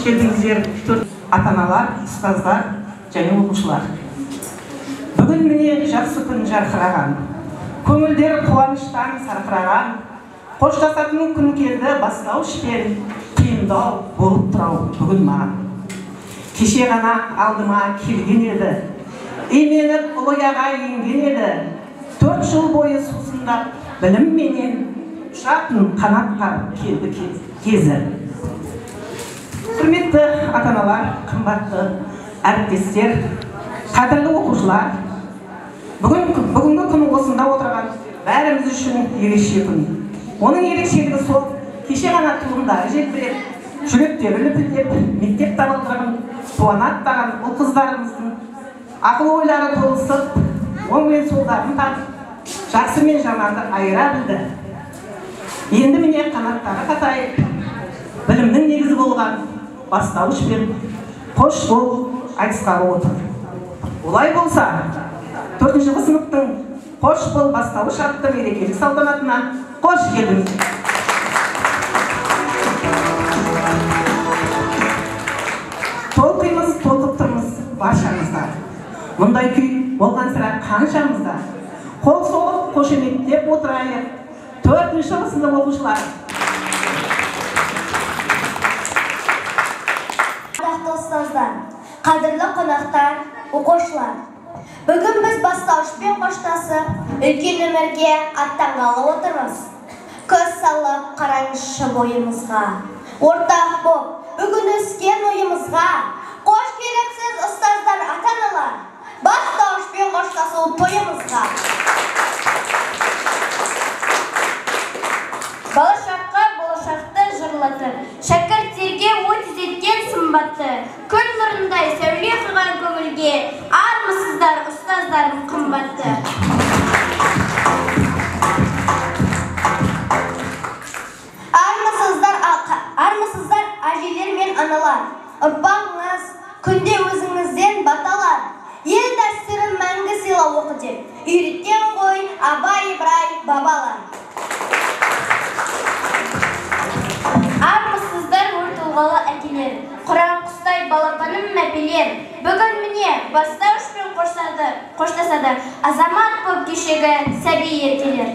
келдіңіздер, ата-аналар, ұстаздар және оқушылар. Бүгін міне жақсы күн жарқыраған, көңілдер қуаныштан сарқыраған, қоштасатын күн келді бастауышпен, қиындау болып тұрау бүгін маған. Кеше ғана алдыма келген еді, именіп ұлыяға енген еді, 4 жыл бойы сусындап, білімменен ұшатын қанатқа келді кезі. Құрметті ата-аналар, қымбатты әріптестер, қадірлі оқушылар, бүгінгі күн осында отырған бәріміз үшін ерекше күн. Оның ерекшелігі сол, кеше ғана туындары желбіреп, жүректері лүпілдеп, мектеп табалдырығын қуана аттаған ұл қыздарымыздың ақыл ойлары толысып, оң мен солдарын танып, жақсы мен жаманды айыра білді. Енді міне қанаттары қатайып, білімнің негізі болған бастауышпен қош бол айтысқалы отыр. Олай болса, 4-ші сыныптың қош бол бастауыш атты мерекелік салтанатына қош келдіңіз. Толқимыз, толқып тұрмыз баршамызда. Мұндай күй болған сірә қаншамызда. Қол соғып, қошеметтеп отырайық. 4-ші сынып оқушылар. Ұстаздар, қадірлі қонақтар, оқушылар. Бүгін біз бастауышпен қоштасып, үлкен өмірге аттанғалы отырмыз. Көз салып қараңызшы бойымызға. Ортақ боп, бүгін өскен ойымызға. Қош келіпсіз ұстаздар, ата-аналар. Бастауышпен қоштасу тойымызға. Болашақты жырлатып, шәкірттерге ой түзеткен сымбатты, күн нұрындай сәуле құйған көңілге, армысыздар ұстаздарым қымбатты. Армысыздар әжелер мен аналар, ұрпағыңыз күнде өзіңізден баталар. Ел дәстүрін мәңгі сыйлау оқы деп, үйреткен ғой Абай Ибрай бабалар. Армысыздар өр тұлғалы әкелер, құран құстай балапаным мәпелер. Бүгін міне бастауышпен қоштасады азамат боп кешегі сәби ертелер.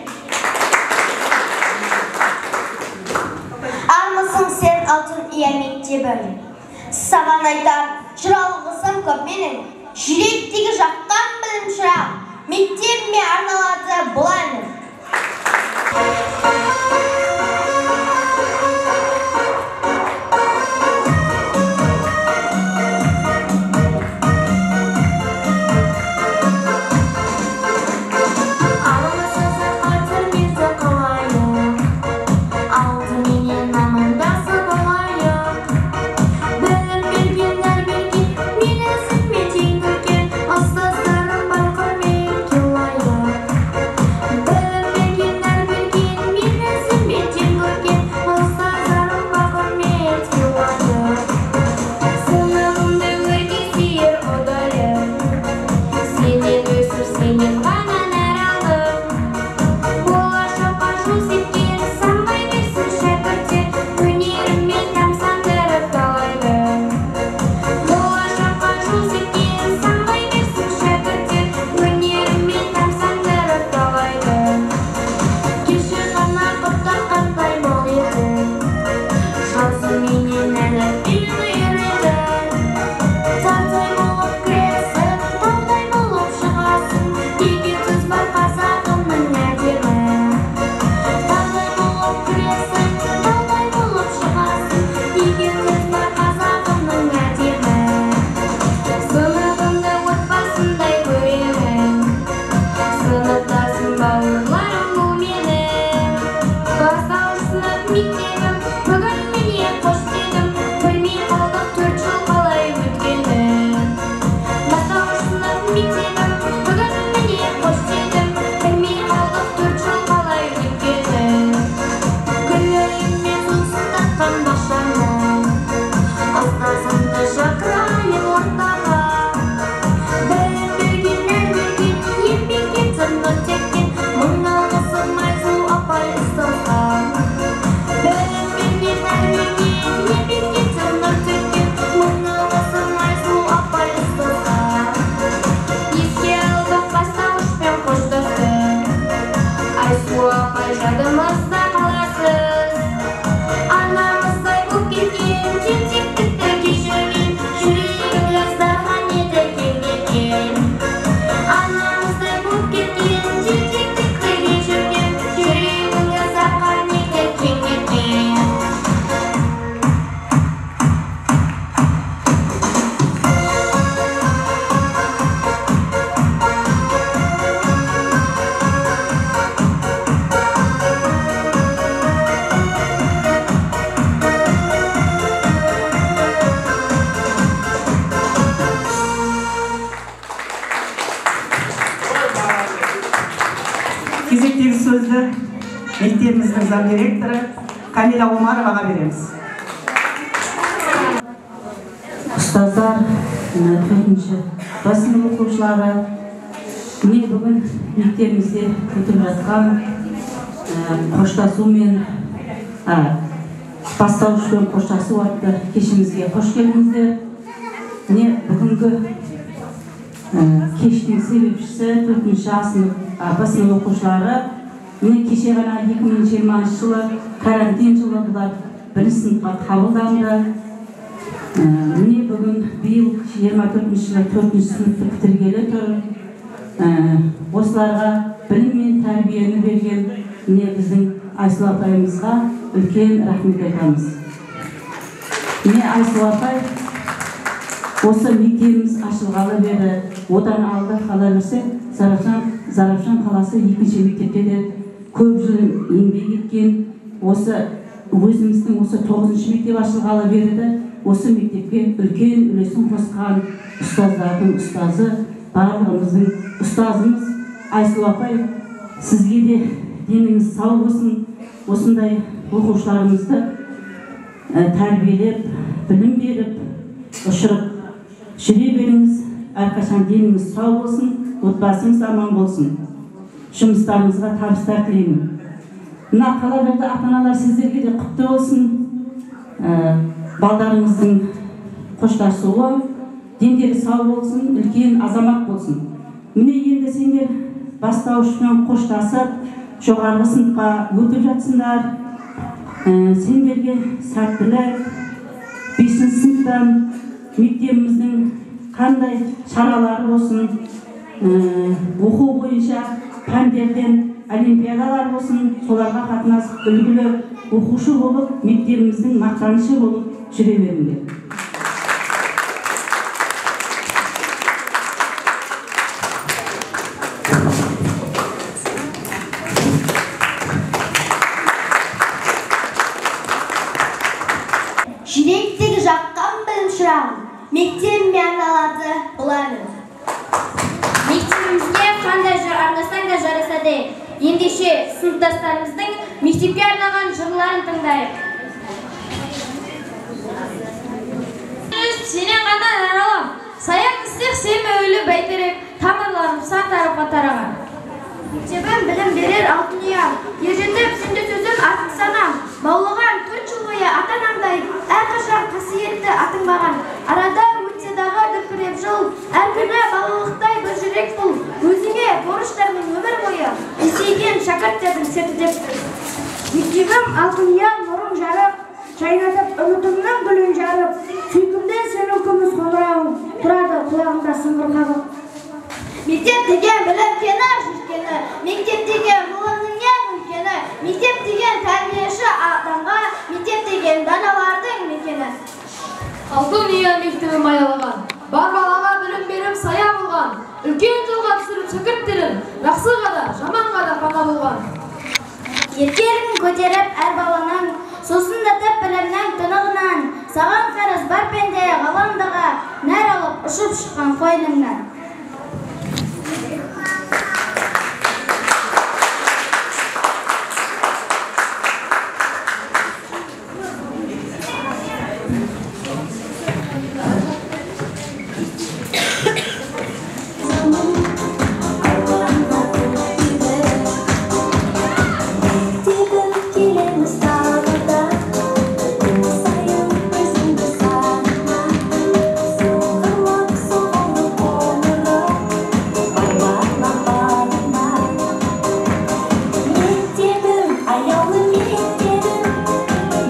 Армысың сен алтын ия мектебім, саған айтар жыр алғысым көп менің. Жүректегі жаққан білім шырақ, мектебіме арналады бұл әнім. Mine мектебіміздің зам директоры Камила Омароваға береміз. Ұстаздар, 4-ші басының оқушылары, міне бүгін мектебімізде өтіп жатқан қоштасу мен бастауышпен қоштасу атты кешімізге қош келдіңіздер. Міне бүгінгі кештің себепшісі 4-ші басының оқушылары. Міне кеше ғана 2020 жылы карантин жылы бұлар 1-ші сыныпқа қабылданды. Міне бүгін биыл 24-ші жылы 4-ші сыныпты бітіргелі тұр. Осыларға білім мен тәрбиені берген міне біздің Айсұлу апайымызға үлкен рахмет айтамыз. Міне Айсұлу апай осы мектебіміз ашылғалы бері одан алда қала берсек, Зарапшан қаласы 2-ші мектепте де көп жыл еңбек еткен, осы өзіміздің осы 9-ші мектеп ашылғалы бері осы мектепке үлкен үлесін қосқан ұстаздардың ұстазы, барлығымыздың ұстазымыз Айсұлу апай, сізге де деніңіз сау болсын, осындай оқушыларымызды тәрбиелеп, білім беріп, ұшырып жүре беріңіз, әрқашан деніңіз сау болсын, отбасыңыз аман болсын. Жұмыстарыңызға табыстар тілеймін. Мына қалаларда ата-аналар сіздерге де құтты болсын. Балдарыңыздың қоштасуы, дендері сау болсын, үлкен азамат болсын. Міне енді сендер бастауышпен қоштасып, жоғарғы сыныпқа өтіп жатсыңдар. Сендерге сәттілік, 5-ші сыныптан мектебіміздің қандай шаралары болсын, оқу бойынша пәндерден олимпиадалар болсын, соларға қатынасып үлгілі оқушы болып, мектебіміздің мақтанышы болып жүре беріңдер. Жүректегі жаққан білім шырағым, мектебіме арналады бұларым. Мектебімізге қандай жыр арнасаң да жарасады. Ендеше сыныптастарымыздың мектепке арналған жырларын тыңдайық. Сенен қандай аралам, саяқ істек сен өлі бәйтерек, тамырларым сан тарапқа тараған. Мектебім білім берер алтын ұям, ержетіп сенде сөзім артық санам. Баулыған 4 жыл бойы ата-анамдай, әрқашан қасиетті атың маған. Арада өтсе дағы дүркіреп жыл, әр күні балалықтай бір жүрек бұл. Өзіңе борыштармен өмір бойы, есейген шәкірттердің серті деп. Мектебім алтын ұям, нұрың жарық, жайнатып үмітімнің гүлін жарып. Сүйкімде сенің күміс қоңырауың, тұрады құлағымда сыңғыр қағып. Мектеп деген білім кені жүргені, мектеп деген ғылымның ең үлкені, мектеп деген тәрбиеші адамға, мектеп деген даналардың мекені. Алтын ұя мектебім аялаған, бар балаға білім беріп сая болған, үлкен жолға түсіріп шәкірттерін, жақсыға да, жаманға да пана болған. Еркерін көтеріп әр баланың, сусындатып білімнің тұнығынан, саған қарыз бар пенде ғаламдағы, нәр алып ұшып шыққан қойныңнан. Ayağımın yetkerim,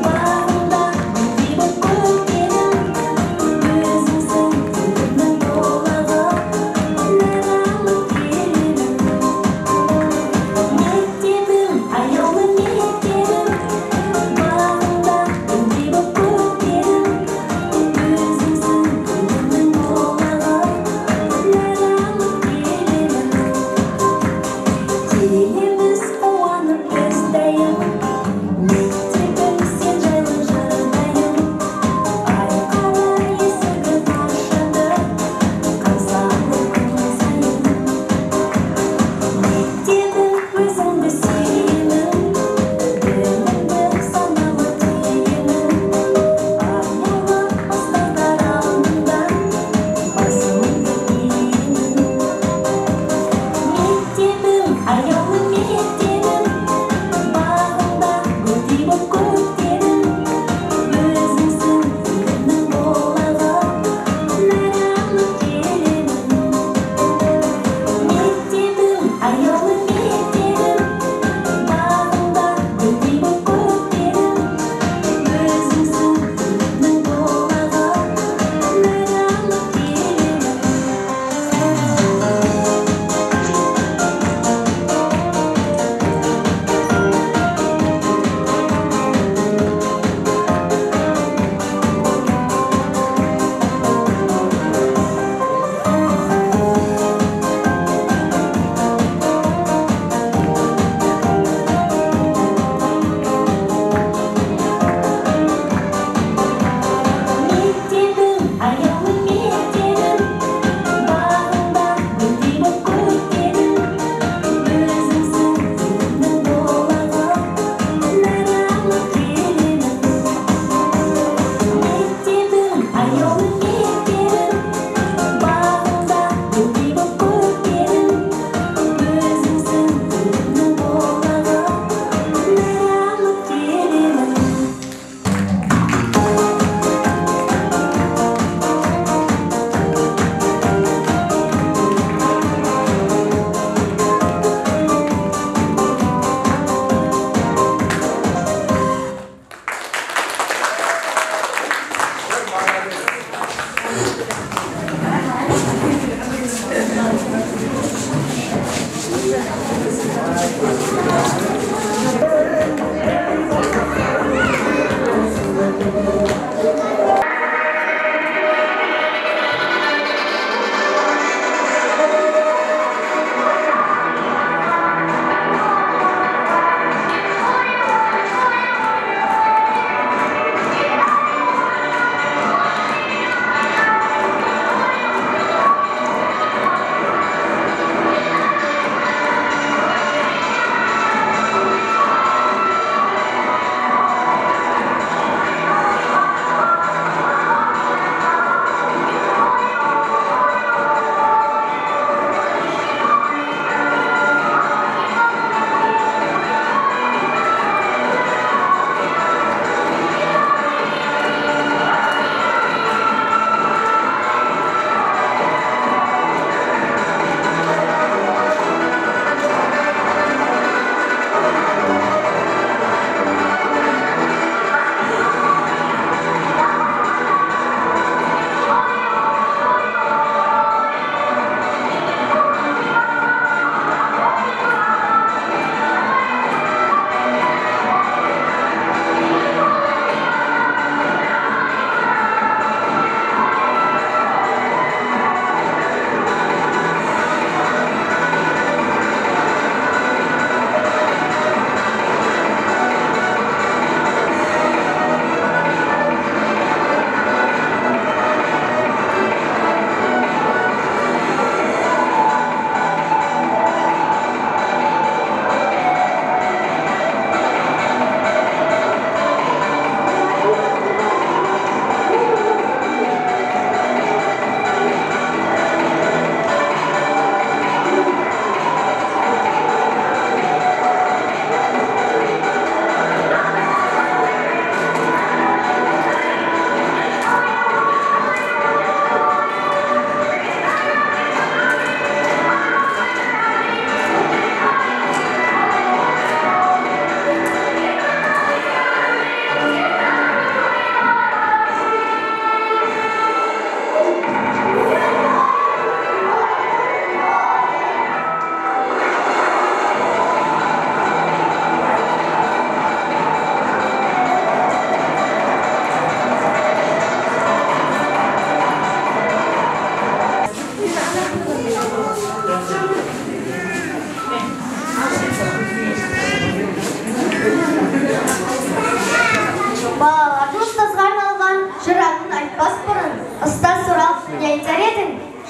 bağımda bir bakır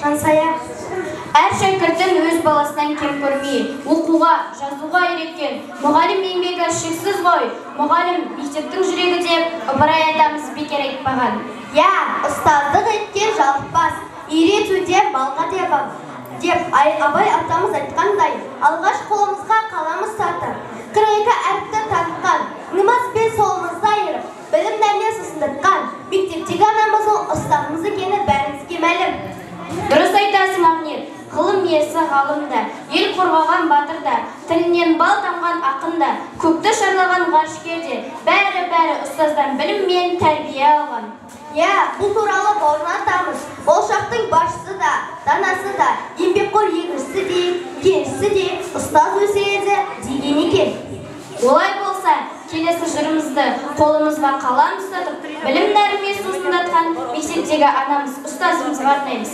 жансая. Әр шәкірттің өз баласынан кем көрмей, оқуға, жазуға үйреткен. Мұғалім еңбегі шексіз ғой, мұғалім мектептің жүрегі деп Ыбырай атамыз бекер айтпаған. Я, ұстаздық еткен жалықпас, үйретуде балға деп Абай атамыз айтқандай, алғаш қолымызға қаламыз тартып, 42 әріпті танытқан, нымаз бен солымызды айырып, білімдеріне сусындатқан, мектептегі анамыз ол ұстазымыз екені бәрімізге мәлім. Дұрыс айтасың, Ақниет. Ғылым иесі ғалымда, ел қорғаған батырда, тілінен бал тамған ақында, көкті шарлаған ғарышкерде, бәрі ұстаздан білім мен тәрбие алған. Я, бұл туралы бауырына атамыз, болашақтың басшысы да, данасы да, еңбекқор егіншісі де, кеншісі де, ұстаз өсиеті деген екен. Олай болса, келесі жырымызды қолымызға қалам ұстатып, білім нәрімен сусындатқан мектептегі анамыз ұстазымызға арнаймыз.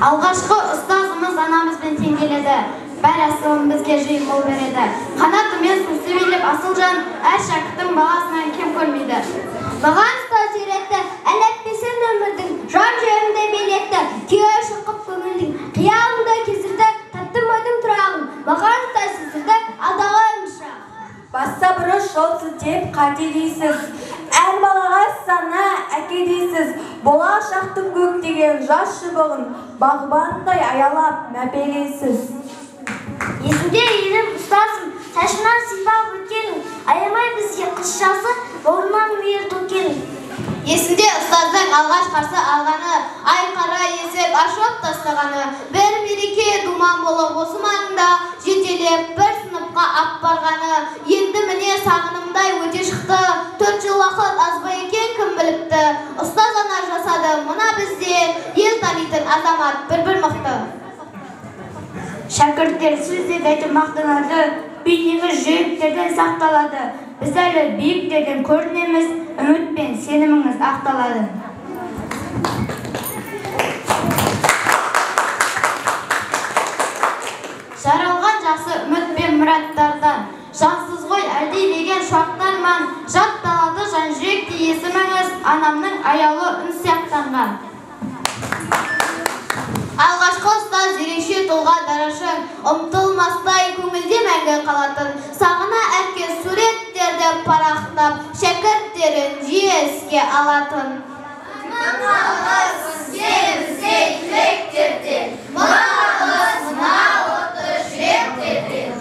Алғашқы ұстазымыз анамызбен теңгеледі, бәр асылын бізге жиып қол береді. Қанатымен су себелеп асыл жан әр шәкірттің бағасынан кем көрмейді. Маған ұстаз үйретті, әләтпесін өмірдің, жан жүйемді белетті, күйе шыққып көңілдің, қиялыңды кезірді, таттым ойдың тұрағын, маған ұстаз сезілді, алдағы өмірші. Басса бұрыш жол сілтеп қате дейсіз, әр балаға сана әке дейсіз, болашақтың көктеген жас шыбығын, бағбандай аялап мәпелейсіз. Есімде елім ұстазым, шашынан сипап өткенің, аямай бізге қыз жасы, бауырынан мейір төккенің. Есімде ұстаздың алғаш қарсы алғаны, айқара есеп ашып тастағаны, бір мереке думан болып осы маңында жетелеп бір сыныпқа ап барғаны, енді міне сағынымдай өте шықты, 4 жыл уақыт аз ба екен кім біліпті, ұстаз ана жасады мына бізден, ел танитын азамат бір мықты. Шәкірттер сөзден айтып мақтанады, бейнеңіз жүректерден сақталады. Біз әлі биіктерден көрінеміз, үміт пен сеніміңіз ақталады. Жаралған жақсы үміт пен мұраттардан, жансыз ғой әлдилеген шуақтарман, жатталады жан жүректе есіміңіз, анамның аялы үн сияқтанған. Алғашқы ұстаз ерекше тұлға дарашын, ұмтылмастай көңілде мәңгі қалатын, сағына әркез суреттерді парақтап, шәкірттерін жиі іске алатын. Мынағыз сізге тілектерден, мынағыз мына оты жүректерден.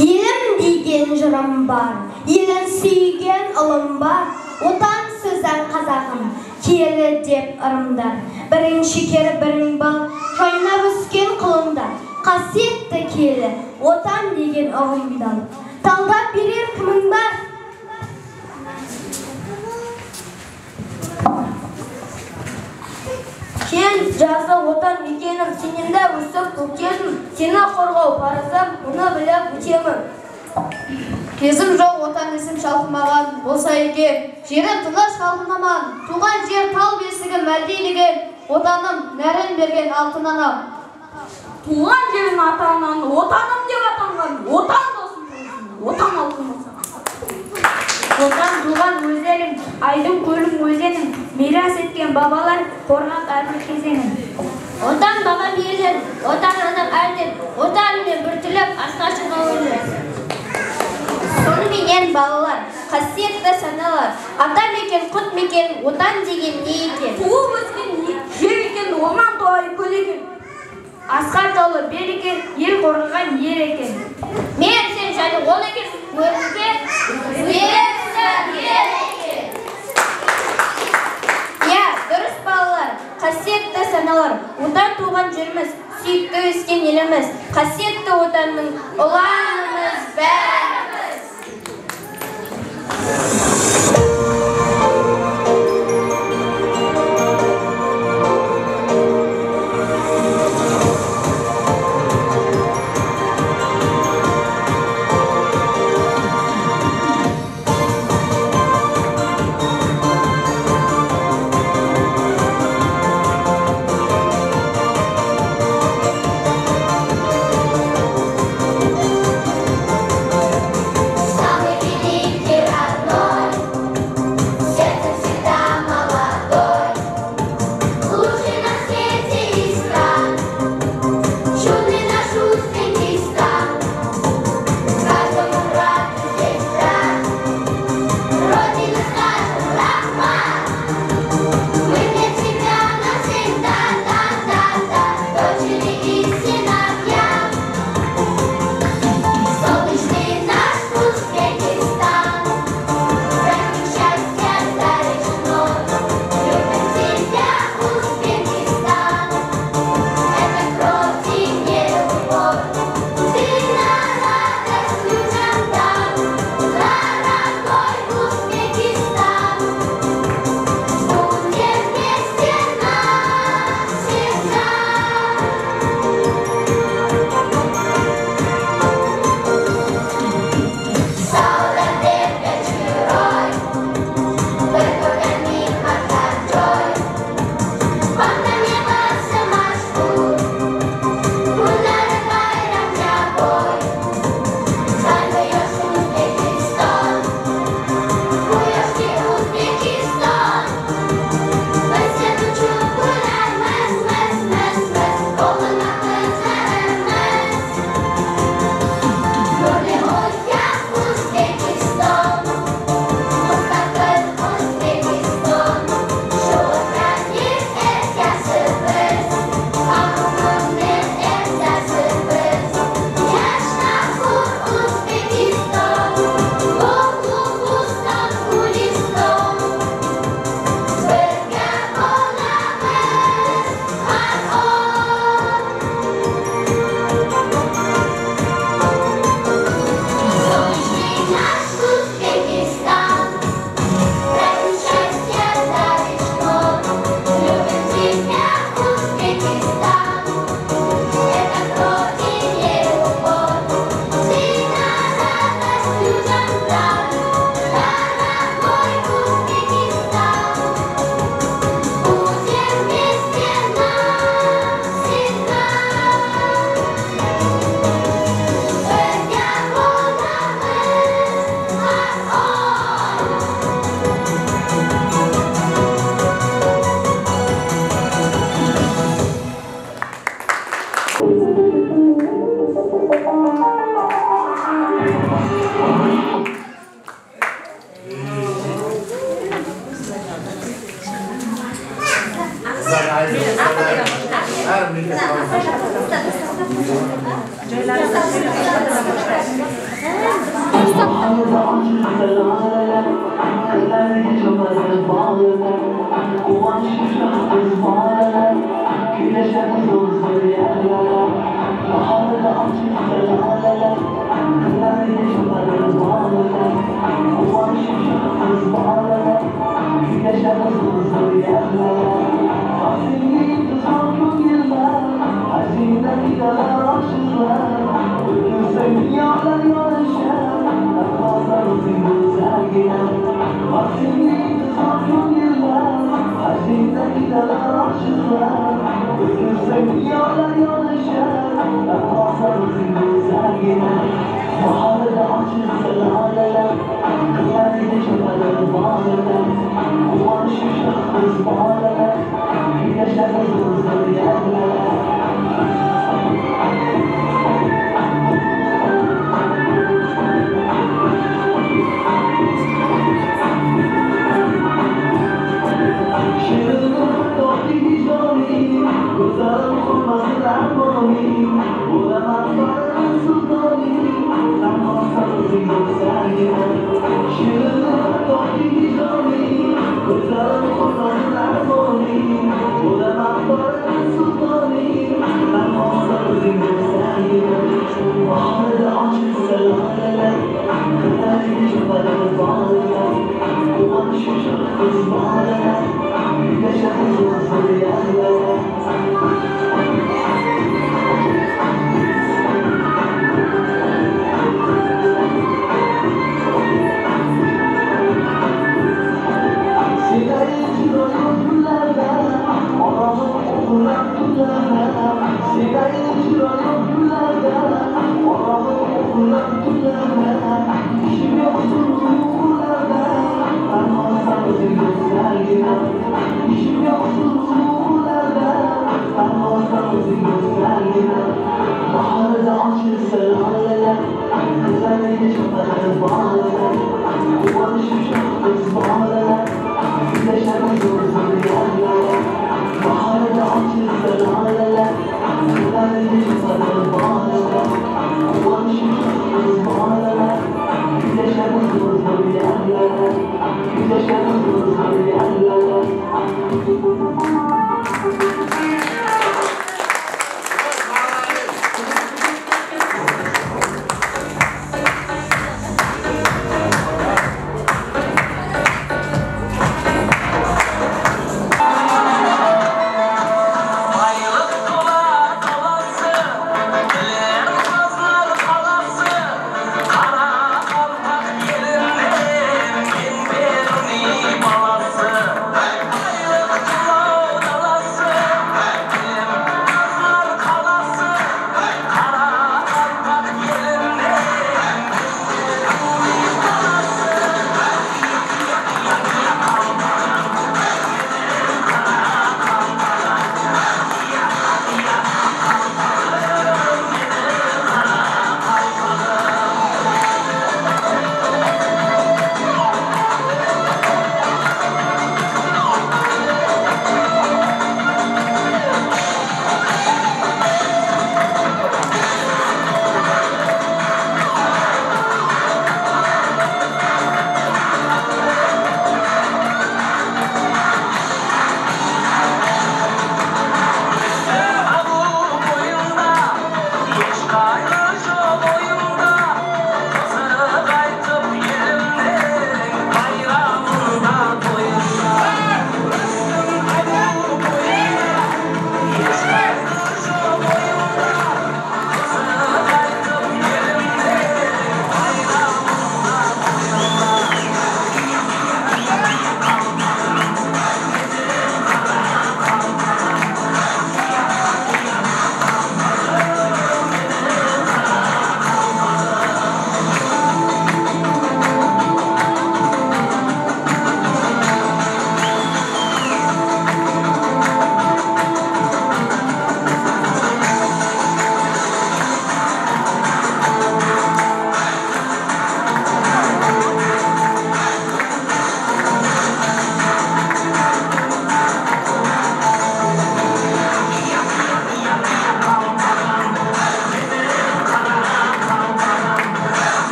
Елім деген жырым бар, елін сүйген ұлым бар, отансыз ән қазағым, келі деп ырымдар. Бірің шекер, бірің бал, жайнап өскен құлыңдар, қасиетті келі, отан деген ұғымдал. Талдап берер кімің бар? Сен жазы отан мекенім, сенімді өсіп көктедім, сені қорғау парызым, мұны біліп өтемін. Кезім жоқ отан есім шалқымаған болса екен, жерім тыныш халқым аман, туған жер тал бесігі мәлдейліген, отаным нәрін берген алтын анам. Туған жерін ата-ананы отаным деп атанған, отан досым болсын, отан алтын болсын. Отан туған өз елің, айдың көлің өзенің, мирас еткен бабалар қорғап әрбір кезеңін. Отан бабам елін, отан анам әлден, отанымен біртіліп асқа шыға өлі. Сонымен балалар, қасиетті саналар, ата мекен, құт мекен, отан деген не екен? Туып өскен жер екен, орман туайы көл екен. Асқар таулы бел екен, ел қорғаған ер екен. Мен сен және ол екен, өмірге өзіңсің ер екен. Я, дұрыс балалар, қасиетті саналар, отан туған жеріміз, сүйікті өскен еліміз, қасиетті отанның ұланымыз бәріміз.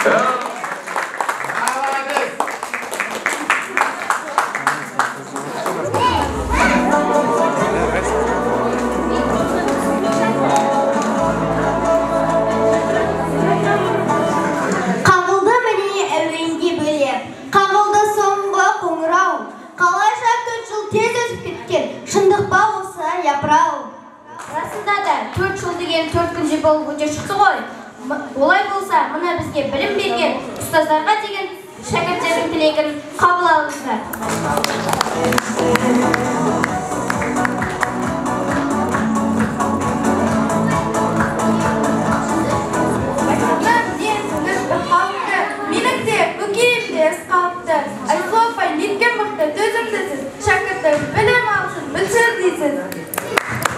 Қағылды міне әуенге бөлеп, қағылды соңғы қоңырау. Қалайша 4 жыл тез өтіп кеткен, шындық па осы япырау. Расында да 4 жыл деген 4 күнде болып өте шықты ғой. Олай болса, мына бізге білім берген ұстаздарға деген шәкірттердің тілегін қабыл алыңыздар. Менің де бүкейім де іс қалыпты. Айсұлу апай неткен мықты төзімдісіз. Шәкірттер білім алсын, білсін дейсіз.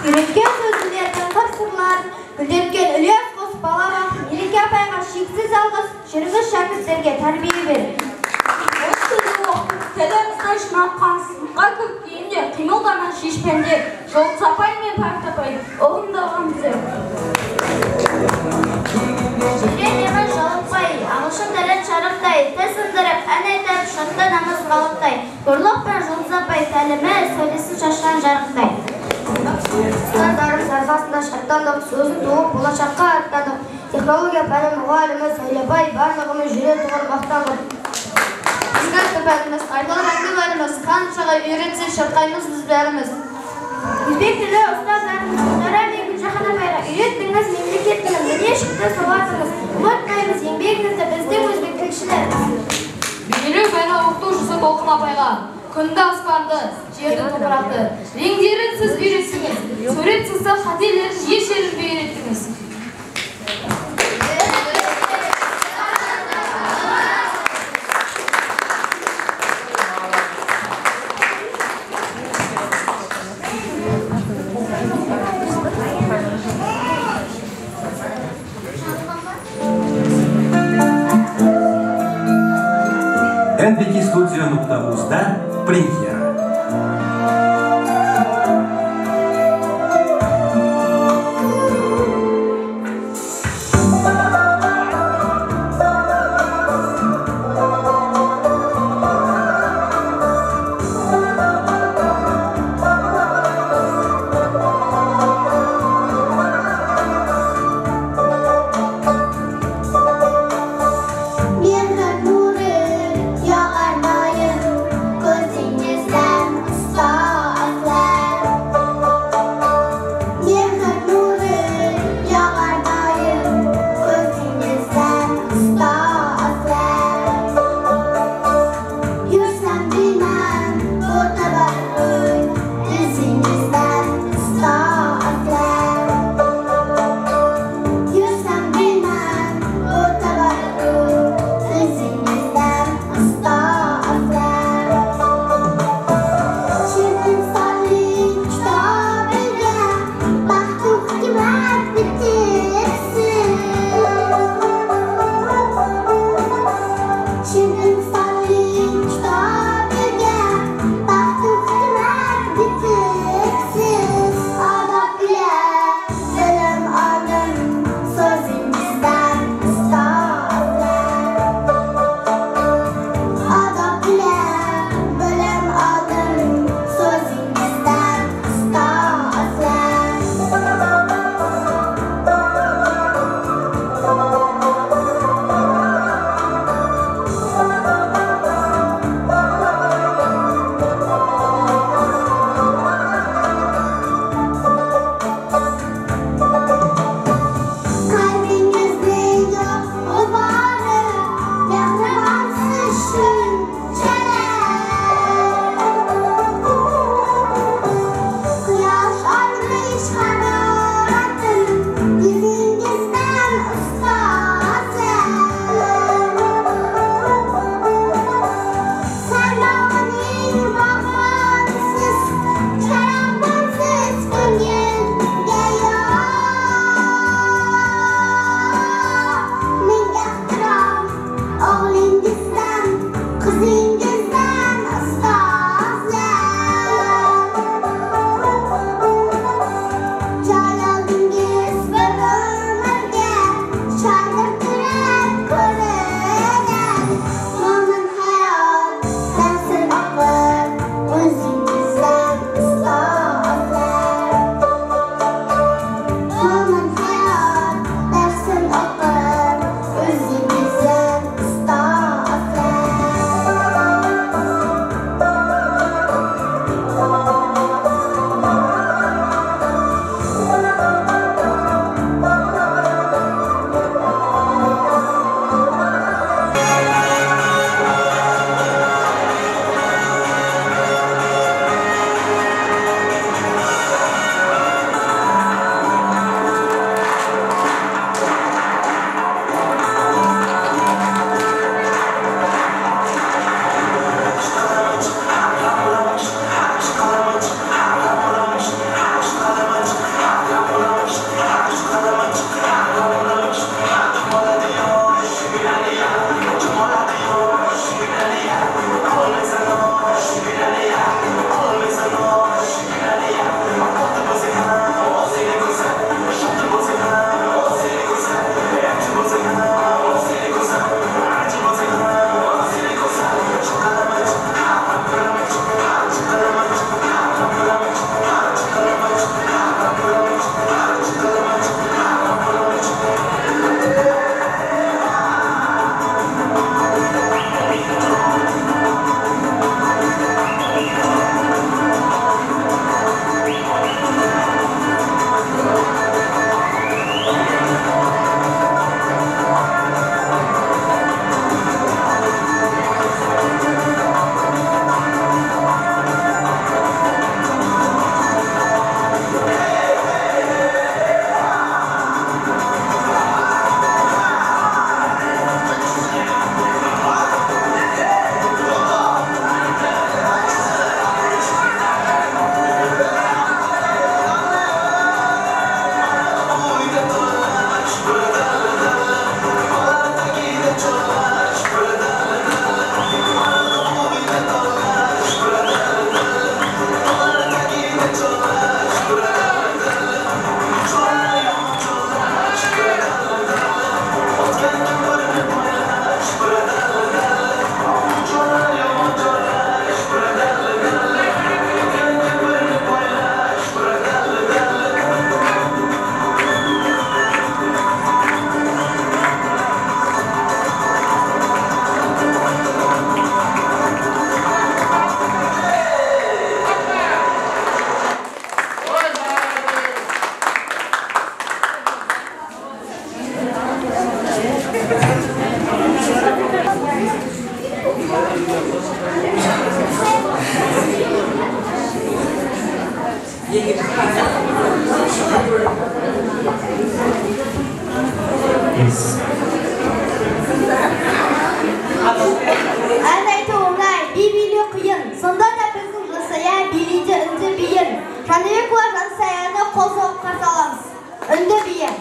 Үйреткен сөзілердің қыр-сырларын гүлдеткен үлес қос балаға Елеке апайға шексіз алғыс, жүргіз шәкірттерге тәрбие бер. Осы тілімізді шынатқан сыныпқа көп кейінде қимылдана шешпенде жол сапай мен пар тапай ұғымдалған біздер. Жүрегіміз жалықпай, ағылшын тілін шарықтай, тіл сындырып, ән айтып, шаттанамыз ғалықтай. Ұрлық пен жұлдыз апай тәлімі сөйлесін шашқан жарықтай. Ұстаздарымыз арқасында шаттандық, сөзін туып болашаққа аттадық. Технология пәні мұғалімі Сайлабай барлығымыз жүре тұғыр мақтанып. Біздің пәніміз, айтылған әңгімелеріміз, қаншаға үйретсе шырқаймыз біз бәріміз. Өзбек тілі ұстаздарымыз Дара мен Гүлжахан апайға үйреттіңіз мемлекет тілін, міне шықты сауатыңыз. Ұмытпаймыз еңбегіңізді біздің өзбек тілшілеріміз. Бейнелеу пәні оқытушысы Толқын апайға күнді аспанды, жерді топырақты, реңдерін сіз үйреттіңіз, сурет сызса қателерін еш ерінбей үйреттіңіз. nbkstudio.uz'da prenkiya. Mehnat nuri yog'ar doim, ko'zingiz Ән айту оңай, би билеу қиын. Сонда да біздің Жансая билейді үнді биін. Жаныбекова Жансаяны қол соғып қарсы аламыз. Үнді биін.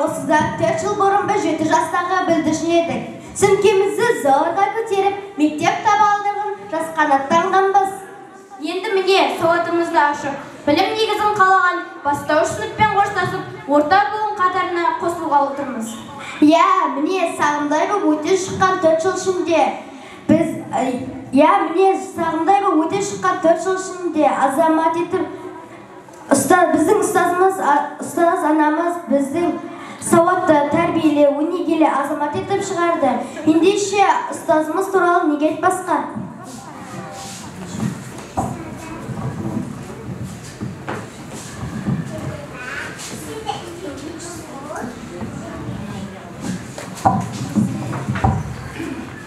осыдан 4 жыл бұрын біз 7 жастағы бүлдіршін едік. Сөмкемізді зорға көтеріп, мектеп табалдырығын жасқанаттанғанбыз. Енді міне сауатымызды ашып, білім негізін қалаған бастауыш сыныппен қоштасып, орта буын қатарына қосылуға отырмыз. Міне сағымдай боп өте шыққан 4 жыл ішінде азамат етіп біздің ұстаз анамыз біздің сауатты, тәрбиелі, өнегелі азамат етіп шығарды. Ендеше ұстазымыз туралы неге айтпасқа?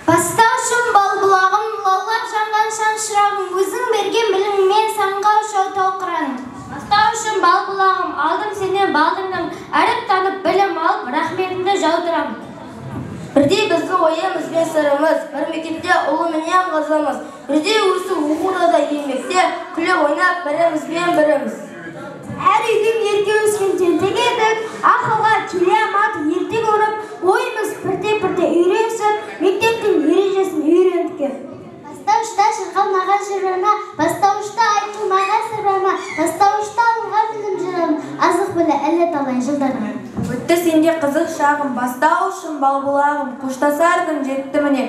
Бастаушым бал бұлағым, лаулап жанған шам шырағым, өзің берген біліммен санға ұшау тау қыраным. Бастаушым бал бұлағым, алдым сенен балдырдым, әріп танып білім алып, рахметімді жаудырам. Бірде біздің ойымыз бен сырымыз, бір мектепте ұлыменен қызымыз, бірде өсіп оқуда да еңбекте, күліп ойнап біріміз бен біріміз. Әр үйдің ерте өскен тентек едік, ақылға келе амат ерте көріп, ойымыз бірте-бірте үйренсіп, мектептің ережесін үйрендік. Бастауышта шырқалмаған жырына, бастауышта айтылмаған сырына, бастауышта алынған білім білі әлі талай жылдарға. Өтті сенде қызық шағым, бастау үшін бал бұлағым, қоштасар күн жетті міне.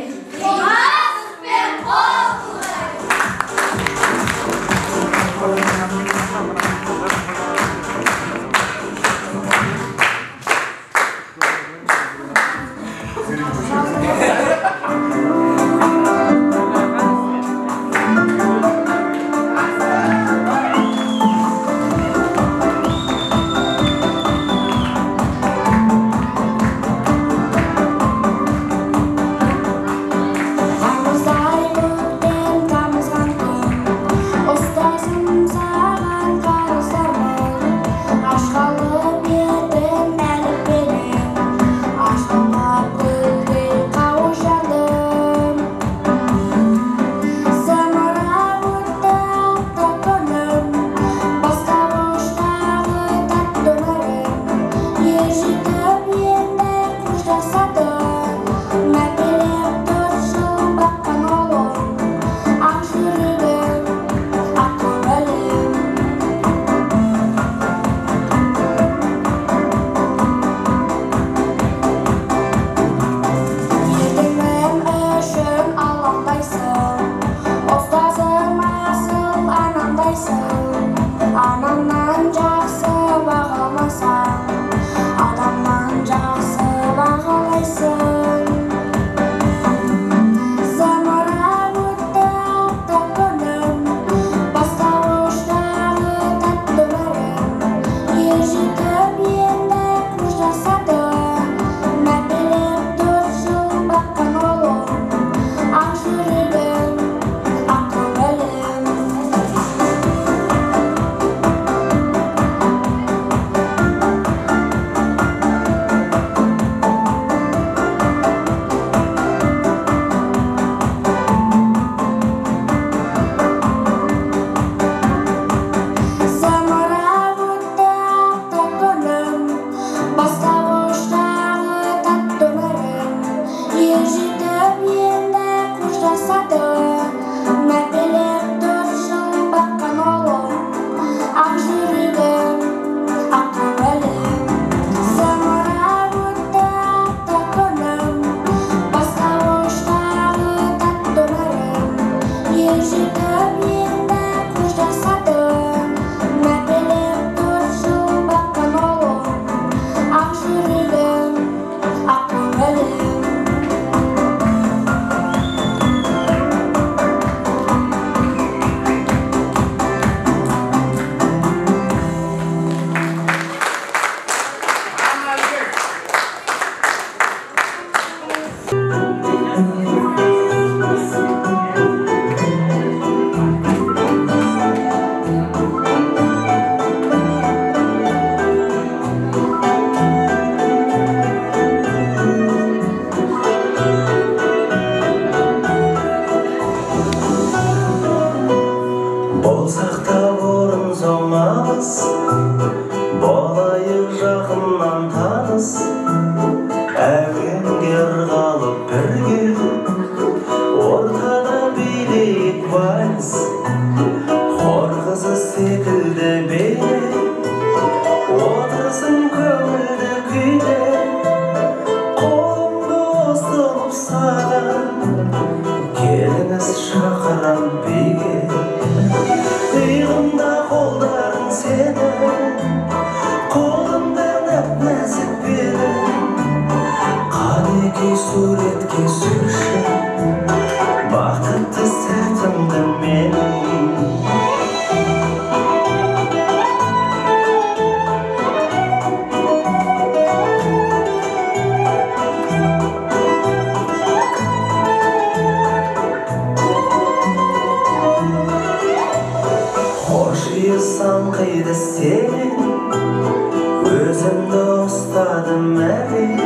Özümde ustadım eli,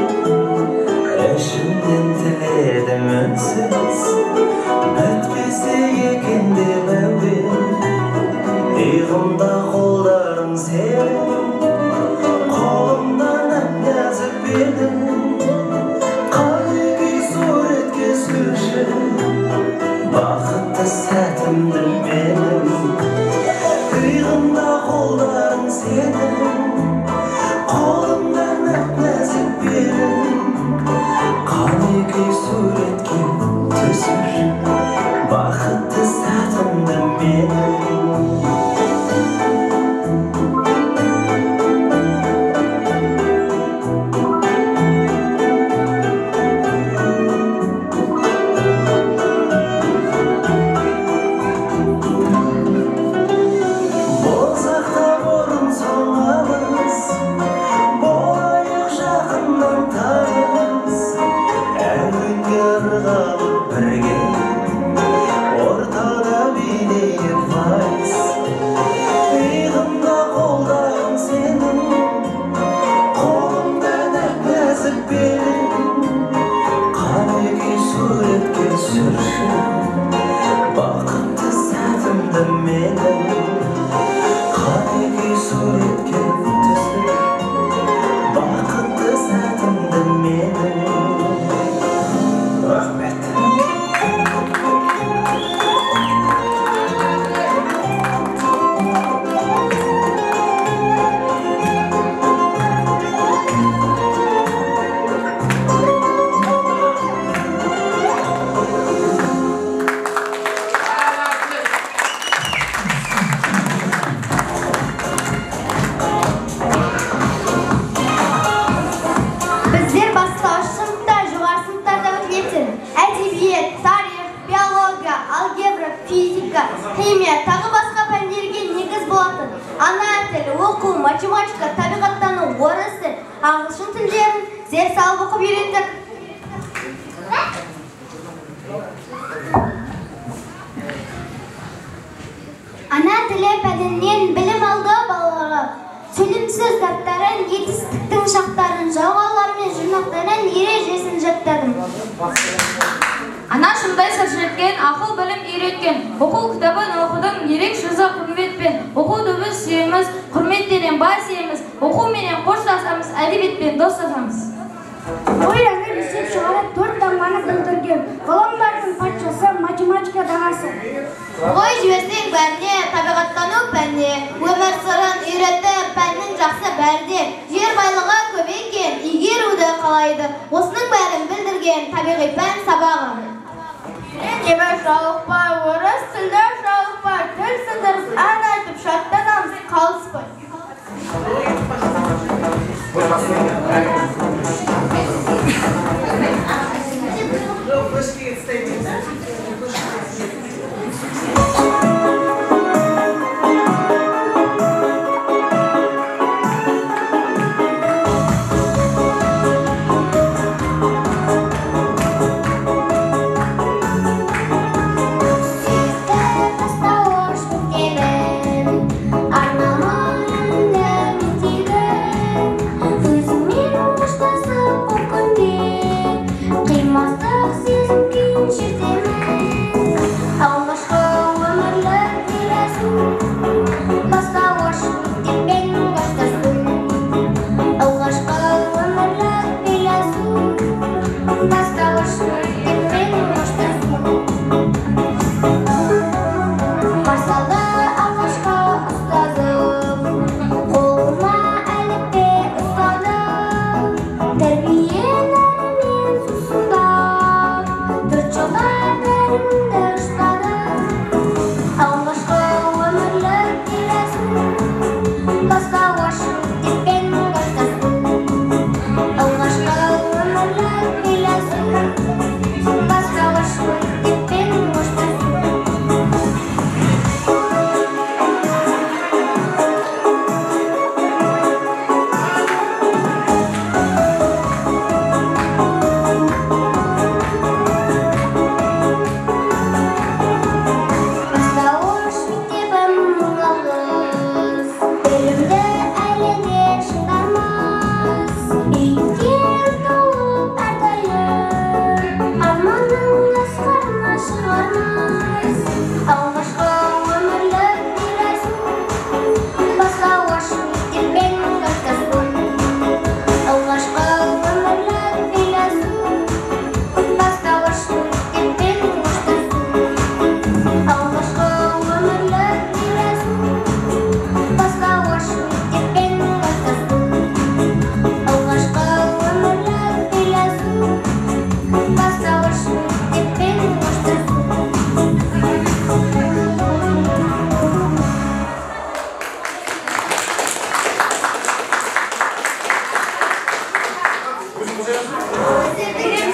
eşimden тілі, оқу, математика, табиғаттану, орыс тіл, ағылшын тілдерін зер салып оқып үйрендік. Ана тілі пәнінен білім алды балаларға. Сөйлемсіз заттарын, етістіктің шақтарын, жалғаулар мен жұрнақтарын ережесін жаттадым. Ана шындай сәтшілеткен, ақыл білім үйреткен. Оқу кітабын оқыдың, ерек шызы құрметпен. Оқуды біз сүйеміз, құрметтенен басеміз. Оқу менен қоштасамыз, әдебиетпен достасамыз. Ойланы есеп шығарып, 4 таңбаны білдірген. Ғылымдардың патшасы, математика данасы. Ой жіберсең бәріне, табиғаттану пәніне, өмір сырын үйретіп, пәннің жақсы бәрде. Жер байлығы көп екен, игеруді қалайды. Осының бәрін білдірген табиғи пән сабағы. Неме жалықпай, орыс тілді жалықпай, тіл сындырып, ән айтып шаттанамыз, қалыспай.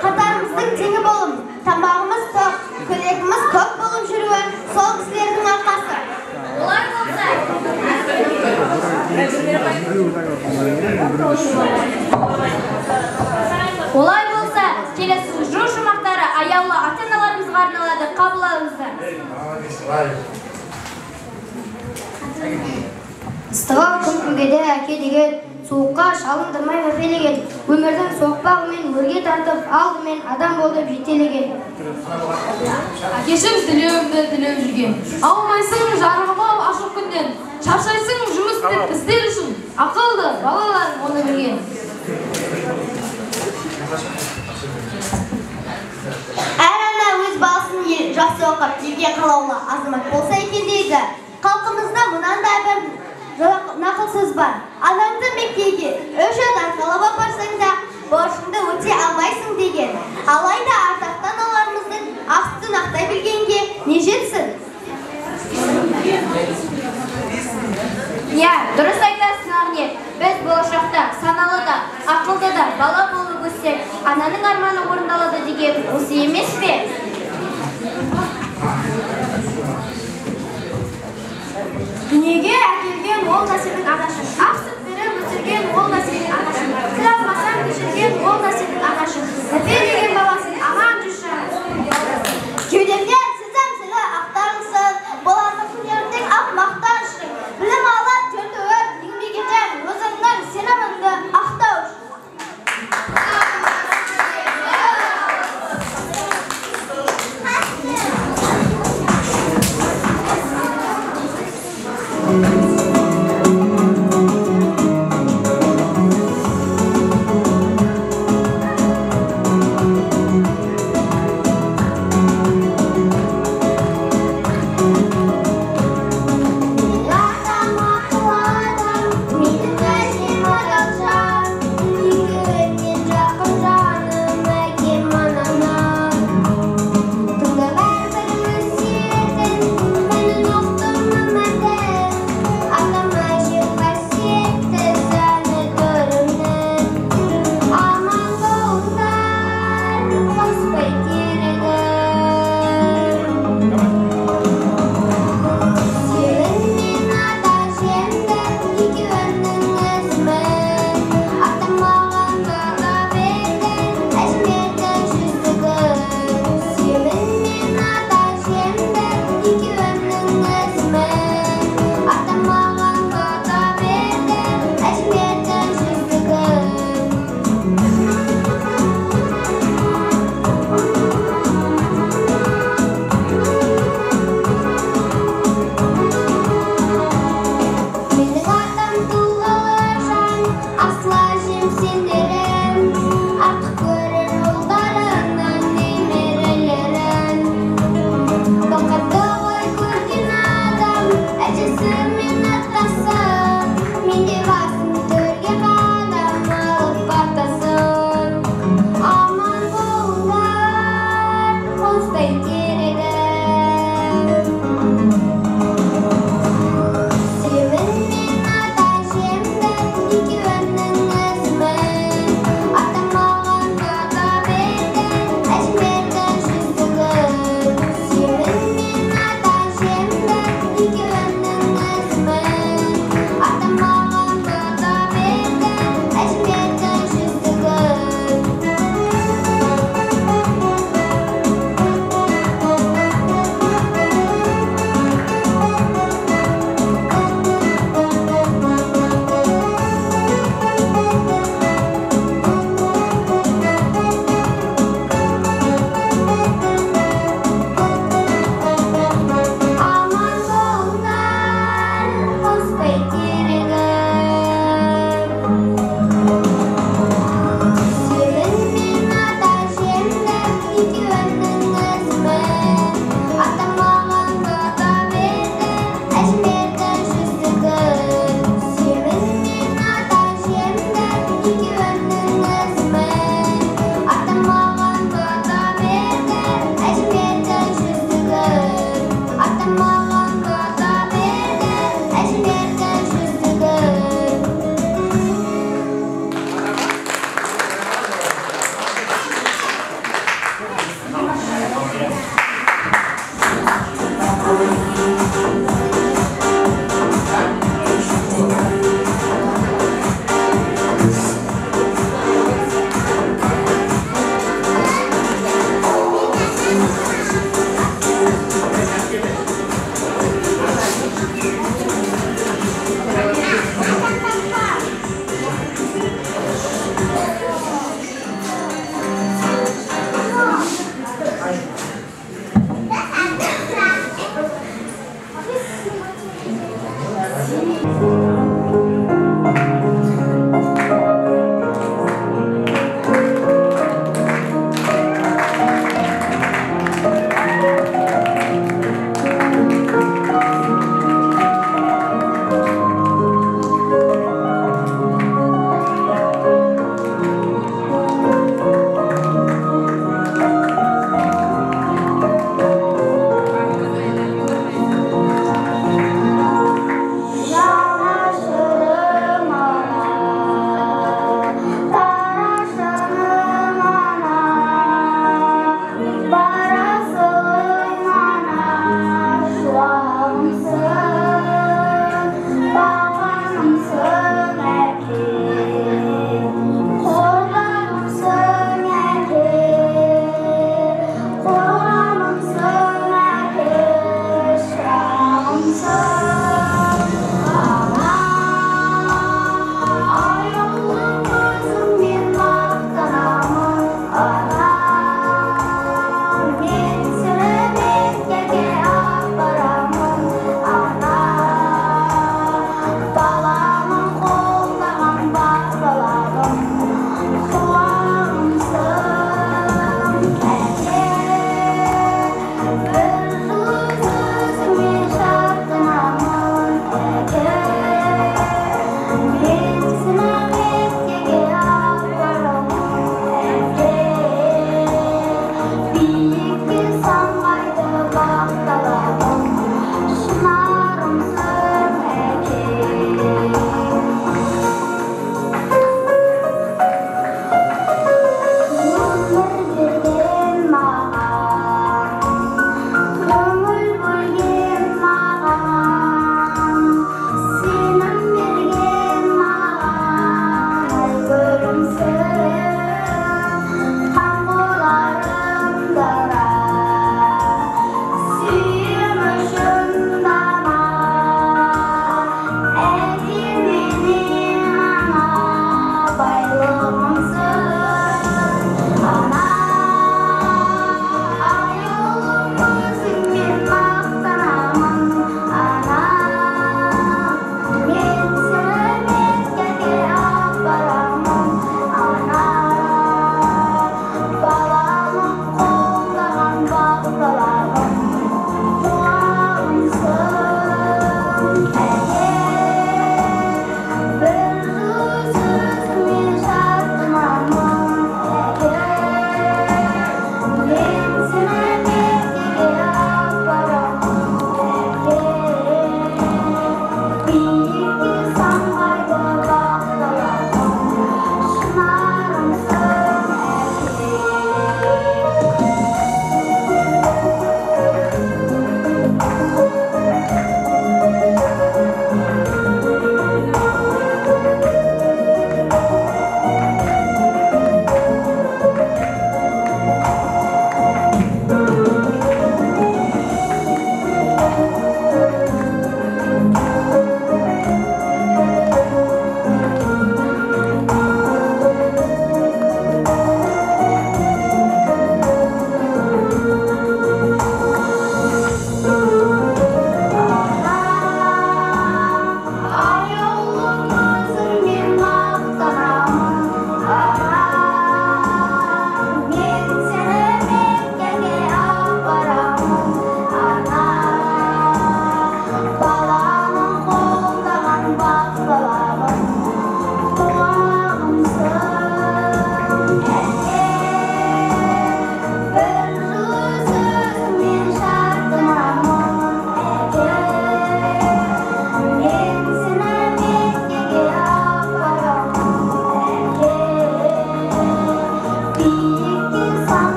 Қатарымыздың теңі болым, тамағымыз тоқ, көйлегіміз көк болып жүруі сол кісілердің арқасы. Олай болса, келесі жол жұмақтары аяулы ата-аналарымызға арналады, қабыл алыңыздар. Ыстығы күн күгеде әке деген, суыққа шалындырмай мәпелеген, өмірдің соқпағымен өрге тартып, алдымен адам болып жетелеген. Әкешім тілеуімді тілеу жүрген. Алмайсың жарығым ау ашық күнден. Шаршайсың жұмыс істеп біздер үшін. Ақылды балаларың оны білген. Әр ана өз баласын жақсы оқып, елге қалаулы азамат болса екен дейді. Халқымызда мынандай бір нақыл сөз бар. Анаңды меккеге 3 адам қалап апарсаң да, борышыңды өте алмайсың деген. Алайда ардақты аналарымыздың астын ақтай білгенге не жетсін? Иә, дұрыс айтасың Ақниет. Біз болашақта саналы да, ақылды да бала болып өссек, ананың арманы орындалады деген осы емес пе? Дүниеге әкелген ол нәсілдің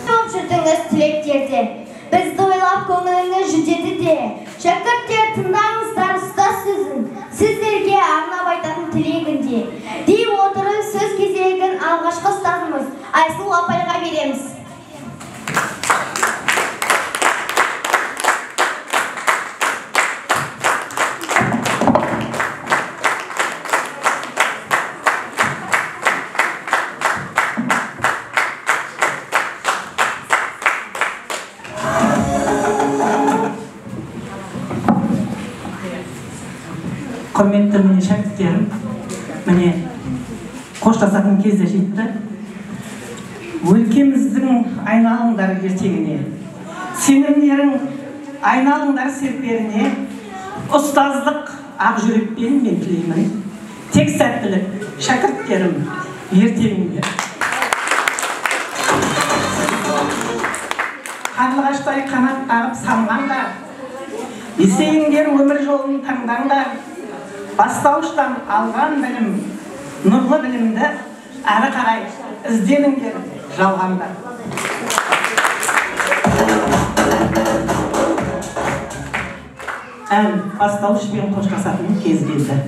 Көп жүрдіңіз тілектерде, бізді ойлап көңіліңіз жүдеді де. Шәкірттер, тыңдаңыздар ұстаз сөзін, сіздерге арнап айтатын тілегінде. Дей отырып сөз кезегін алғашқы ұстазымыз Айсұлу апайға береміз. Құрметті міне шәкірттерім, міне қоштасатын кезде жетті. Өлкеміздің айналыңдар ертеңіне, сенімдерің айналыңдар серперіне, ұстаздық ақ жүрекпен мен тілеймін. Тек сәттілік шәкірттерім ертеңінде. Қарлығаштай қанат қағып самғандар, есейіңдер өмір жолын таңдаңдар. Бастауыштан алған білім, нұрлы білімді әрі қарай ізденіңдер жалғанда. Ән бастауышпен қоштасатын кез келді.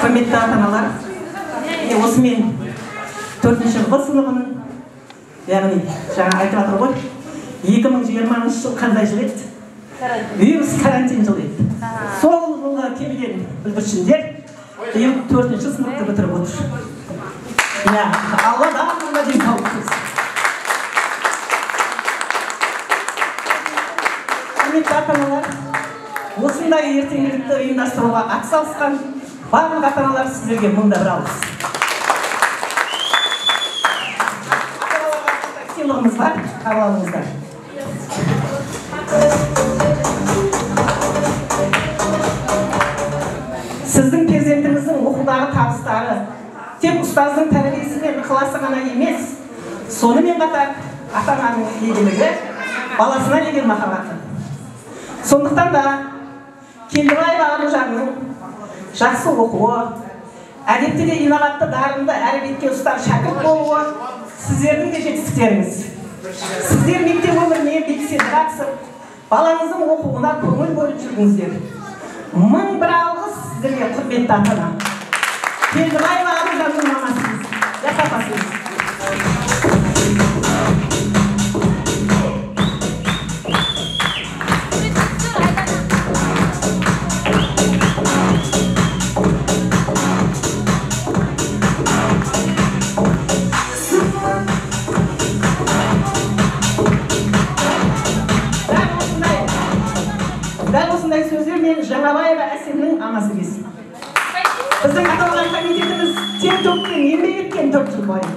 Құрметті ата-аналар, осымен 4-ші Ғ сыныбының, яғни жаңа айтып жатыр ғой, 2020 жыл қандай жыл еді? Вирус карантин жылы еді. Сол жылға келген бүлдіршіндер биыл 4-ші сыныпты бітіріп отыр. Алла барлығына денсаулық берсін. Құрметті ата-аналар, осындай ертеңгілікті ұйымдастыруға атсалысқан барлық ата-аналар сіздерге мыңда бір алғыс. Сыйлығымыз бар, қабыл алыңыздар. Сіздің перзентіңіздің оқудағы табыстары тек ұстаздың тәрбиесі мен ықыласы ғана емес, сонымен қатар ата-ананың игілігі, баласына деген махаббаты. Сондықтан да Келдібаева Аружанның жақсы оқуы, әдепті де инабатты, дарынды, әрі бетке ұстар шәкірт болуы сіздердің де жетістіктеріңіз. Сіздер мектеп өміріне белсенді қатысып, балаңыздың оқуына көңіл бөліп жүрдіңіздер. Мың бір алғыс сіздерге, құрметті ата-ана. Келдібаева Аружанның мамасымыз, жасапасыңыз. Жаңабаева Әсемнің анасы келсін. Біздің аталған комитетіміз тер төккен, еңбек еткен 4 жыл бойы.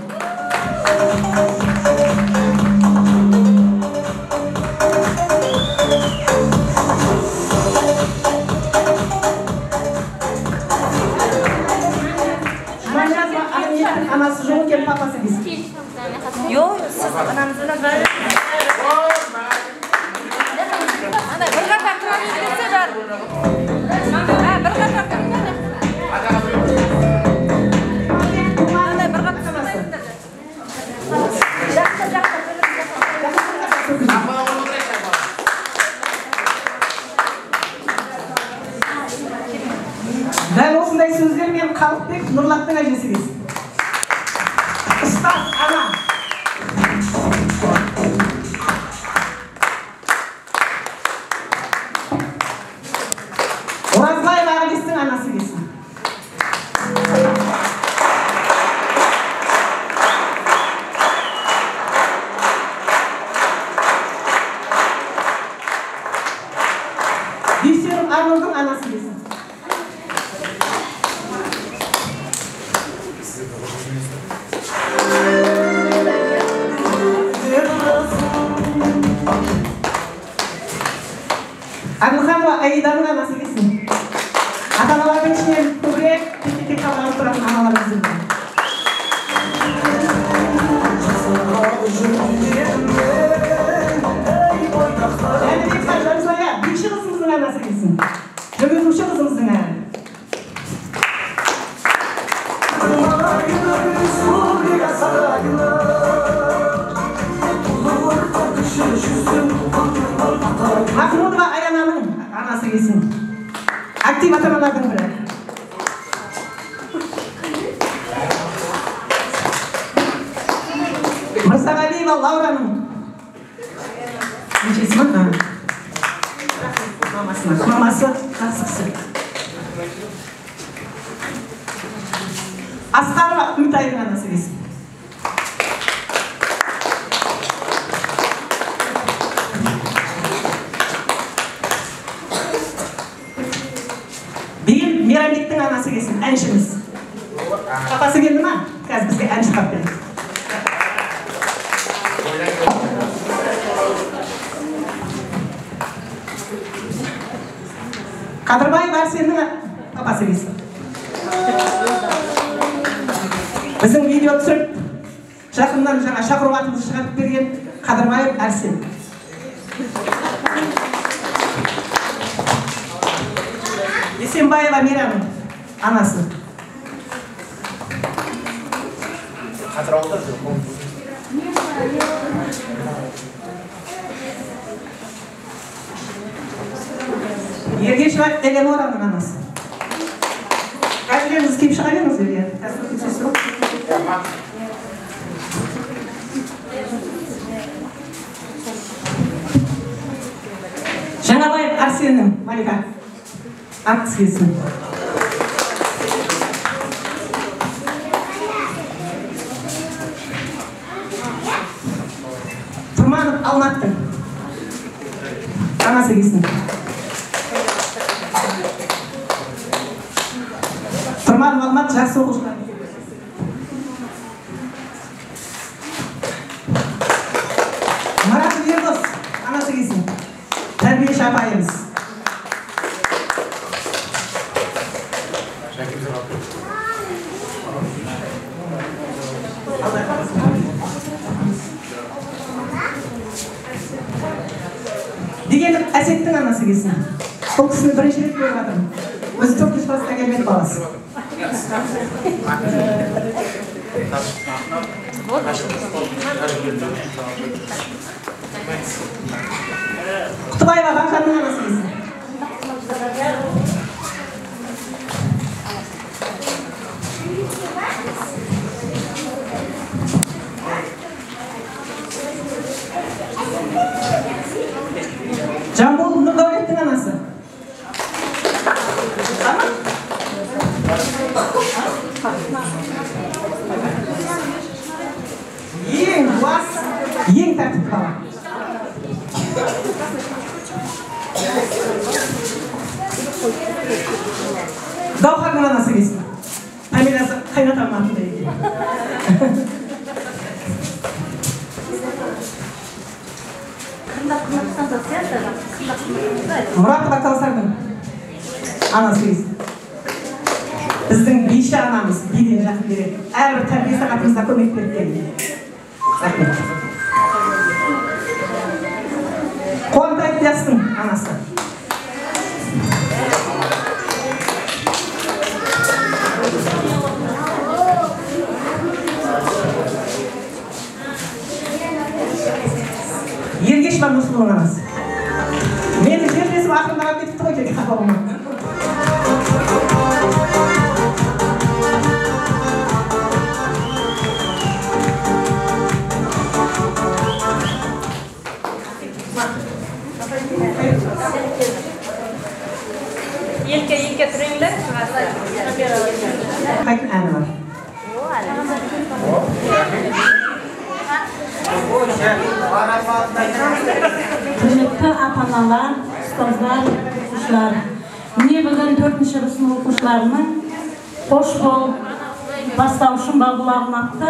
Жұманязова Армияның анасы жоқ екен, папасы келсін. Yok, siz ananızın adı. Дәл осындай сөздермен Қалықбек Нұрлаттың әжесі келсін. Ұстаз, ана. Оразбаева Ағалестің анасы келсін. Дүйсенов Арнолдың анасы келсін. Әділханова Аиданың анасы келсін. Ата-аналардың ішінен көбірек тек қалғанып тұратын аналарымыз бар. Және де Жанұзая, биші қызымыздың анасы келсін. Жүргізуші қызымыздың әні. актив ата-аналардың бірі. Мырзағалиева Лаураның нешесі ма? Мамасы жақсы кісі. Асқарова Үмітайдың анасы келсін. Бейім Мейрамбектің анасы келсін, әншіміз. Папасы келді ма? Қазір бізге ән шығарып береді. Қадырбаев Арсеннің папасы келсін. Біздің видео түсіріп, жақыннан жаңа шақыру атымызды шығарып берген Қадырбаев Арсен. Есенбаева Мейрамның анасы. Ергешева Элеонаның анасы. Әжелеріңіз кеп шыға беріңіз берген. Жаңабаев Арсеннің Малика артыс келсін. Тұрманов Алматтың анасы келсін. Тұрманов Алмат жақсы оқушылар. Марат Ердос анасы келсін. Тәрбиеші апайымыз. Дегенім Әсеттің анасы келсін. Бұл кісіні бірінші рет көріп жатырмын. Өзі төртінші класқа келген баласы. Құтыбаева Бақанның анасы келсін. Жамбол Нұрдәулеттің анасы. Ең жуас, ең тәртіп бала. Даухардың анасы келсін. Фамилиясы қайнатам атында екен. Мұратова Каусардың анасы келсін. Біздің бейші анамыз, бейден жақын береді. Әрбір тәрбие сағатымызда көмек беріп келді. Рахмет. Қуантай Ілиястың анасы. Ергешева Нұрсұлуның анасы. Мені жерлесіп ақырындаған кетіпті ғой тек қақауыма. Елке түреңлер. Қайтын әні бар. Құрметті ата-аналар, ұстаздар, оқушылар. Міне бүгін 4-ші сынып оқушыларының қош бол бастаушым балбұлағын атты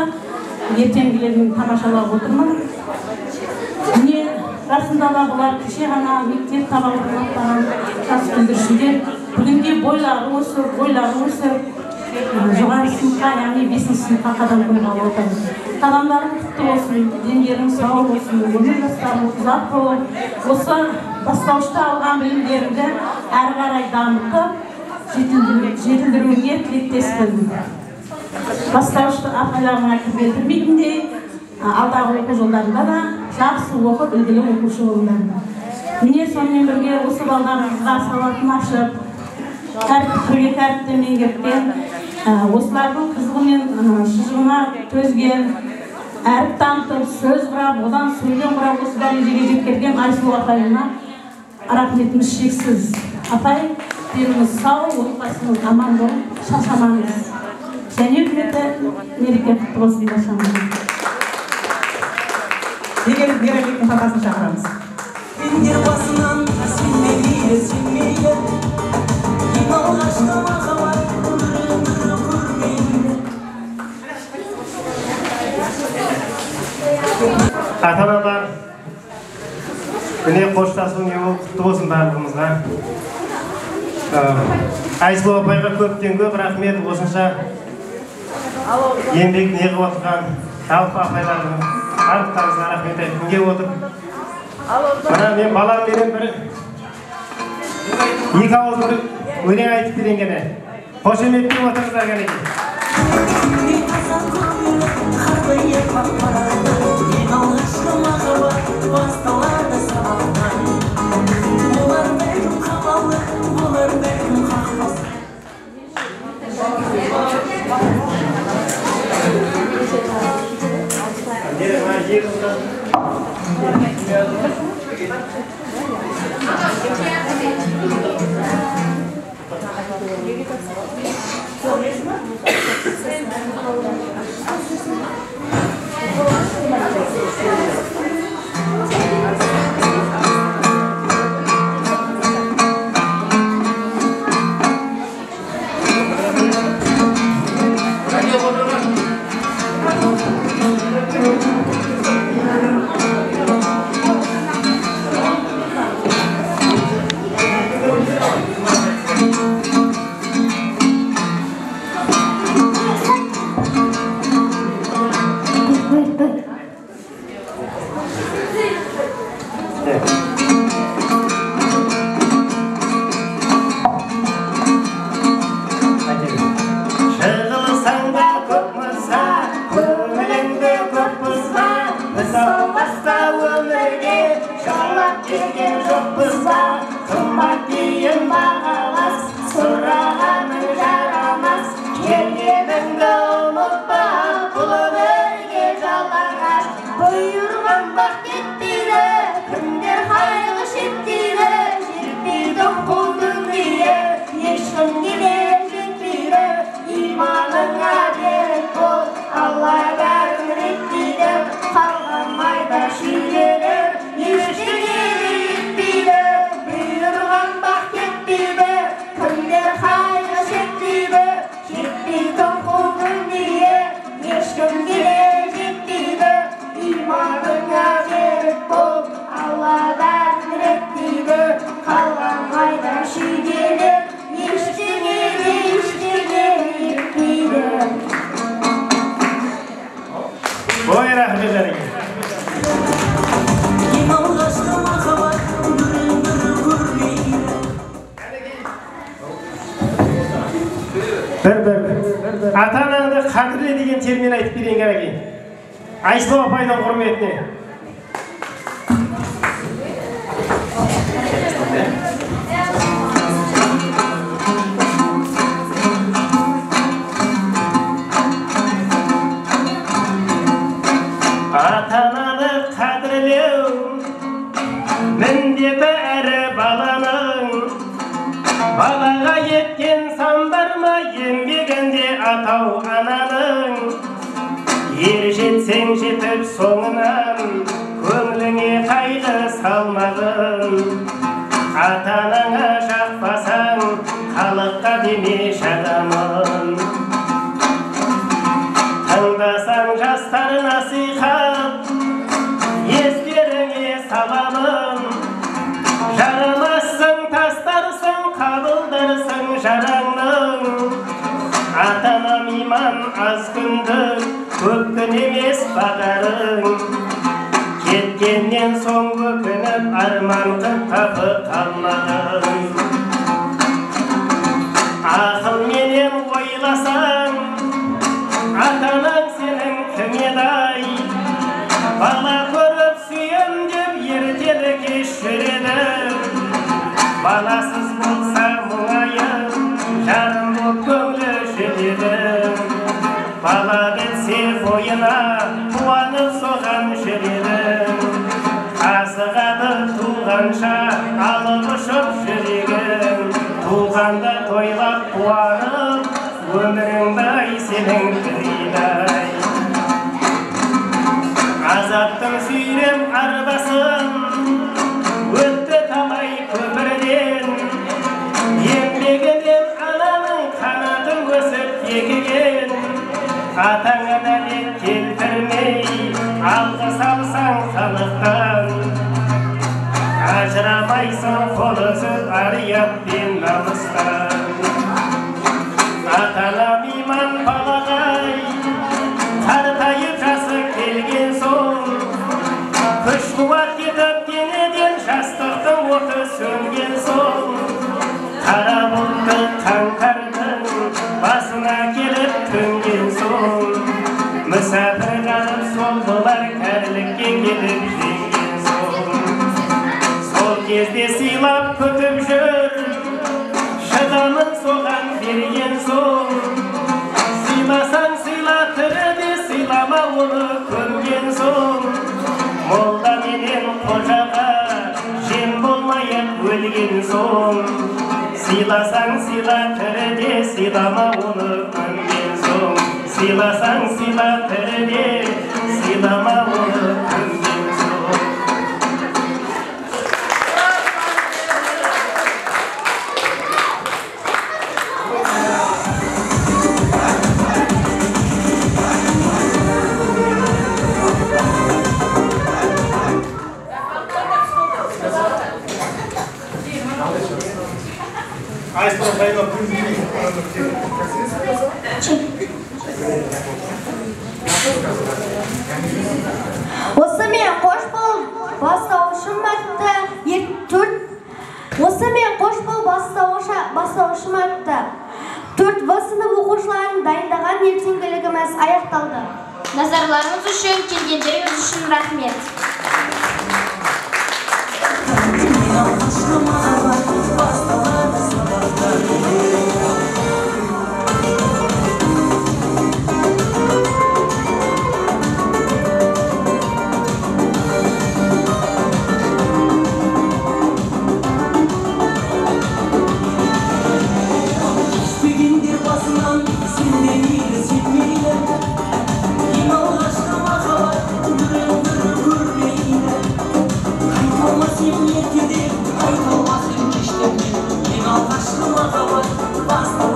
ертеңгілерін тамашалап отырмын. Міне расында да бұлар кеше ғана мектеп табалдырығын аттаған жас бүлдіршіндер бүгінде бойлары өсіп, жоғары сыныпқа, яғни 5-ші сыныпқа қадам қойғалы отыр. Қадамдарың құтты болсын, дендерің сау болсын, өмір жастарың ұзақ болып, осы бастаушыда алған білімдеріңді әрі қарай дамытып, жетілдіруіңе тілектеспін. Бастаушыда апайларыңа кірбелдірмейтіндей, алдағы оқу жолдарында да жақсы оқып, үлгілі оқушы болыңдар. Міне сонымен бірге осы балдарыңызға сауатын ашып, екі әріпті меңгерген, осылардың қызығымен шыжығына төзген, әріп танытып, сөз құрап, одан сөйлем құрап, осы дәрежеге жеткерген Айсұлу апайына рахметіміз шексіз. Апай, деніңіз сау, отбасыңыз аман болып, шаршамаңыз. Және үкіметі мереке құтты болсын деп шақырамыз. Егер Мерекенің папасын шақырамыз. Күндер басынан сенмейлі, сенмейлі, ең алғашқы махаббат көрмейлі. Ата-аналар, міне қоштасу не болып құтты болсын барлығымызға. Айсұлу апайға көптен көп рахмет, осынша еңбек не қылып отырған жалпы апайлардың барлықтарыңызға рахмет айтқым келіп отыр. Мына мен баламменен бір екі ауыз бір өлең айтып берейін гәне. Қошеметтеп отырыңыздар гәне. Ең алғашқы махаббат басталады сабақтан. Олар бәлкім қапалы, олар бәлкім қақпас. Ата-анаңды қадірле деген термин айтып берейін кәнекей. Айсұлу апайдың құрметіне. Ата-ананы қадірлеу міндеті әрі баланың. Балаға еткен сан бар ма еңбегінде атау ананың. Ер жетсең жетіп соңынан көңіліңе қайғы салмағын. Ата-анаңа жақпасаң халыққа деме шадамын. Тыңдасаң жастар насихат естеріңе саламын. Жарамассың тастарсың қабылдарсың жараңның. Ата-анам иман аз күндік көп күн емес бағарың. Кеткеннен соң өкініп арман қып қапы қалмағын. Ақылменен ойласаң ата-анаң сенің кім еді? Бала көріп сүйем деп ертелі кеш жүреді. Баласыз болса мұңайып жарым боп көңілі жетеді. Бала білсе бойына қуанып соған жүреді. Асығады туғанша алып ұшып жүрегім. Туғанда тойлап қуанып, өміріңді-ай сенің тілейді-ай. Азаптың сүйрем арбасын өтті талай көпірден. Еңбегінен ананың қанатын өсіп егеген. Атаңа нәлет келтірмей алғыс алсаң халықтан. Ажырамайсың қол үзіп ар-ұят пен намыстан. Ата-анам иман балағай, қартайып жасы келген соң, күш қуат кетіп денеден жастықтың оты сөнген соң, қара бұлтты қаңтардың басына келіп төнген соң, мүсәпір қалып сол болар кәрілікке келіп жеңген соң. Сол кезде сыйлап күтіп жүр, шыдамын соған берген соң. Сыйласаң сыйла тіріде, сыйлама оны көрген соң. Молда менен қожаға жем болмай-ақ өлген соң. Сыйласаң сыйла тіріде, сыйлама оны көрген соң. Сыйласаң сыйла тіріде, сыйлама оны көрген соң. Осы мен қош бол бастауышым атты. Осы мен қош бол бастауышым атты. 4 сынып оқушыларын дайындаған ертеңгілігіміз аяқталды. Назарларыңыз үшін, келгендеріңіз үшін рахмет. Бегендер басынан сенбейді, сенмейді. Ең алғашқы махаббат бір-бірі көрмейді. Қайталмас ем ертеде, қайталмас ем кештен. Ең алғашқы махаббат басынан